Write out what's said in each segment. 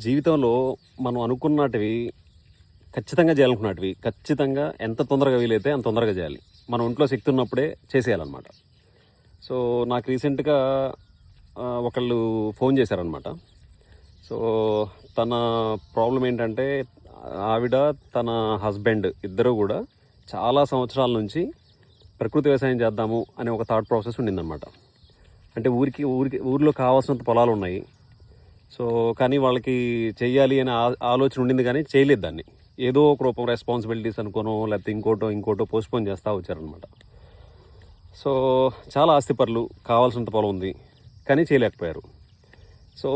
జీవితంలో మనం అనుకున్నటివి ఖచ్చితంగా చేయాలనుకున్నటివి ఖచ్చితంగా ఎంత తొందరగా వీలైతే అంత తొందరగా చేయాలి. మన ఒంట్లో శక్తి ఉన్నప్పుడే చేసేయాలన్నమాట. సో నాకు రీసెంట్గా ఒకళ్ళు ఫోన్ చేశారనమాట. సో తన ప్రాబ్లం ఏంటంటే ఆవిడ తన హస్బెండ్ ఇద్దరు కూడా చాలా సంవత్సరాల నుంచి ప్రకృతి వ్యవసాయం చేద్దాము అనే ఒక థాట్ ప్రాసెస్ ఉండిందనమాట. అంటే ఊరిలో కావాల్సినంత పొలాలు ఉన్నాయి. సో కానీ వాళ్ళకి చెయ్యాలి అనే ఆలోచన ఉండింది, కానీ చేయలేదు దాన్ని. ఏదో ఒక రూపం రెస్పాన్సిబిలిటీస్ అనుకోనో లేకపోతే ఇంకోటో పోస్ట్పోన్ చేస్తూ వచ్చారనమాట. సో చాలా ఆస్తిపరులు, కావాల్సినంత పొలం ఉంది, కానీ చేయలేకపోయారు. సో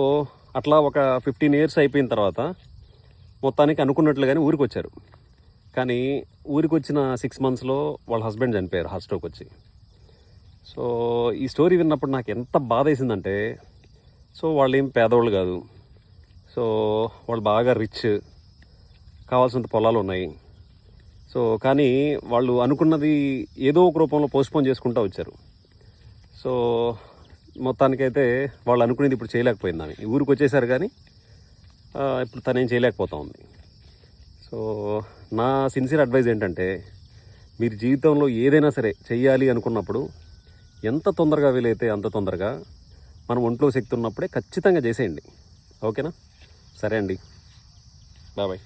అట్లా ఒక 15 years అయిపోయిన తర్వాత మొత్తానికి అనుకున్నట్లుగానే ఊరికి వచ్చారు. కానీ ఊరికి వచ్చిన 6 monthsలో వాళ్ళ హస్బెండ్ చనిపోయారు హార్ట్ స్ట్రోక్ వచ్చి. సో ఈ స్టోరీ విన్నప్పుడు నాకు ఎంత బాధ వేసిందంటే, సో వాళ్ళు ఏం పేదవాళ్ళు కాదు. సో వాళ్ళు బాగా రిచ్, కావాల్సినంత పొలాలు ఉన్నాయి. సో కానీ వాళ్ళు అనుకున్నది ఏదో ఒక రూపంలో పోస్ట్పోన్ చేసుకుంటూ వచ్చారు. సో మొత్తానికైతే వాళ్ళు అనుకునేది ఇప్పుడు చేయలేకపోయిందని ఊరికి వచ్చేసారు, కానీ ఇప్పుడు తనేం చేయలేకపోతా ఉంది. సో నా సిన్సియర్ అడ్వైజ్ ఏంటంటే, మీరు జీవితంలో ఏదైనా సరే చెయ్యాలి అనుకున్నప్పుడు ఎంత తొందరగా వీలైతే అంత తొందరగా మనం ఒంట్లో శక్తి ఉన్నప్పుడే ఖచ్చితంగా చేసేయండి. ఓకేనా? సరే అండి, బాయ్.